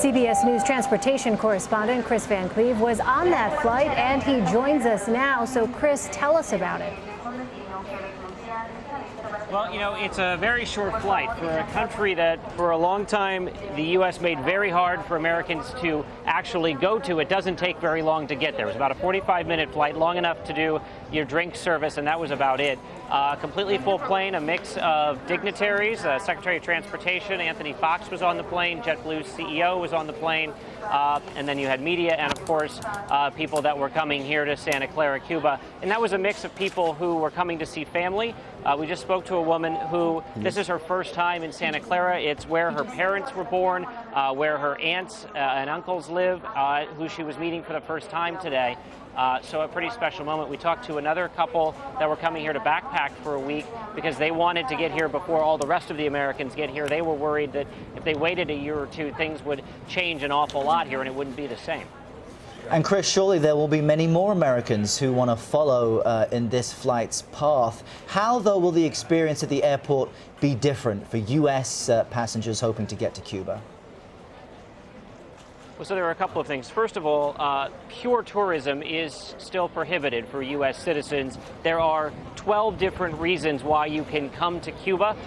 CBS News transportation correspondent Kris Van Cleave was on that flight, and he joins us now. So, Kris, tell us about it. Well, you know, it's a very short flight for a country that for a long time the U.S. made very hard for Americans to actually go to. It doesn't take very long to get there. It was about a 45-minute flight, long enough to do your drink service, and that was about it. Completely full plane, a mix of dignitaries. Secretary of Transportation Anthony Foxx was on the plane. JetBlue's CEO was on the plane. And then you had media and, of course, people that were coming here to Santa Clara, Cuba. And that was a mix of people who were coming to see family. We just spoke to a woman who, this is her first time in Santa Clara. It's where her parents were born, where her aunts and uncles live, who she was meeting for the first time today. So a pretty special moment. We talked to another couple that were coming here to backpack for a week because they wanted to get here before all the rest of the Americans get here. They were worried that if they waited a year or two, things would change an awful lot here and it wouldn't be the same. And Kris, surely there will be many more Americans who want to follow in this flight's path. How, though, will the experience at the airport be different for U.S. passengers hoping to get to Cuba? Well, so there are a couple of things. First of all, pure tourism is still prohibited for U.S. citizens. There are 12 different reasons why you can come to Cuba.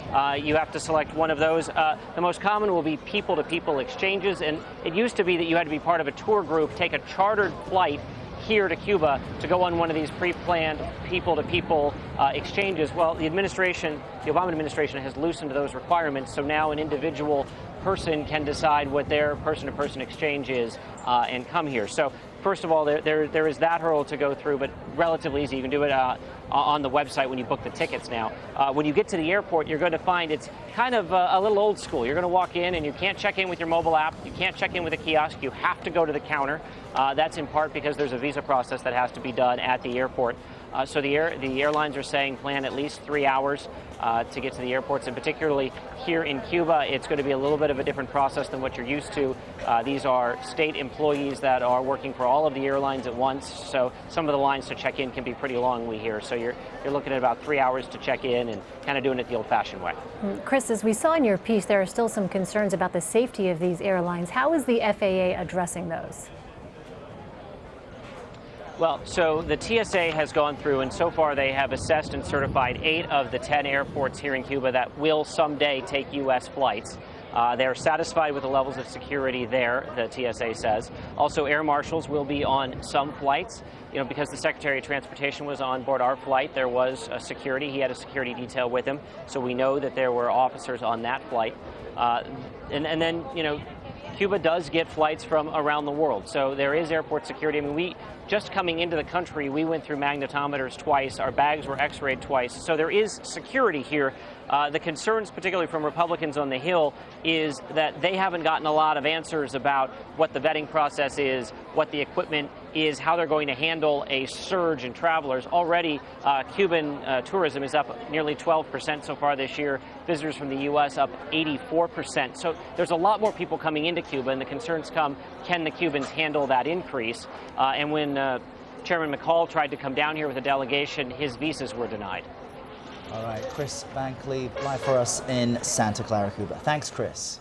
You have to select one of those. The most common will be people-to-people exchanges, and it used to be that you had to be part of a tour group, take a chartered flight here to Cuba to go on one of these pre-planned people-to-people exchanges. Well, the Obama administration has loosened those requirements, so now an individual person can decide what their person-to-person exchange is and come here. So first of all, there is that hurdle to go through, but relatively easy. You can do it on the website when you book the tickets now. When you get to the airport, you're going to find it's kind of a little old school. You're going to walk in and you can't check in with your mobile app. You can't check in with a kiosk. You have to go to the counter. That's in part because there's a visa process that has to be done at the airport. So the airlines are saying plan at least 3 hours to get to the airports, and particularly here in Cuba, it's going to be a little bit of a different process than what you're used to. These are state employees that are working for all of the airlines at once, so some of the lines to check in can be pretty long, we hear. So you're looking at about 3 hours to check in and kind of doing it the old-fashioned way. Kris, as we saw in your piece, there are still some concerns about the safety of these airlines. How is the FAA addressing those? Well, so the TSA has gone through, and so far they have assessed and certified 8 of the 10 airports here in Cuba that will someday take U.S. flights. They're satisfied with the levels of security there, the TSA says. Also, air marshals will be on some flights. You know, because the Secretary of Transportation was on board our flight, there was a security. He had a security detail with him, so we know that there were officers on that flight. And then, you know, Cuba does get flights from around the world, so there is airport security. I mean, just coming into the country, we went through magnetometers twice. Our bags were x-rayed twice, so there is security here. The concerns, particularly from Republicans on the Hill, is that they haven't gotten a lot of answers about what the vetting process is, what the equipment is, how they're going to handle a surge in travelers. Already, Cuban tourism is up nearly 12% so far this year. Visitors from the U.S. up 84%. So there's a lot more people coming into Cuba, and the concerns come, can the Cubans handle that increase? And when Chairman McCall tried to come down here with a delegation, his visas were denied. All right, Kris Van Cleave live for us in Santa Clara, Cuba. Thanks, Kris.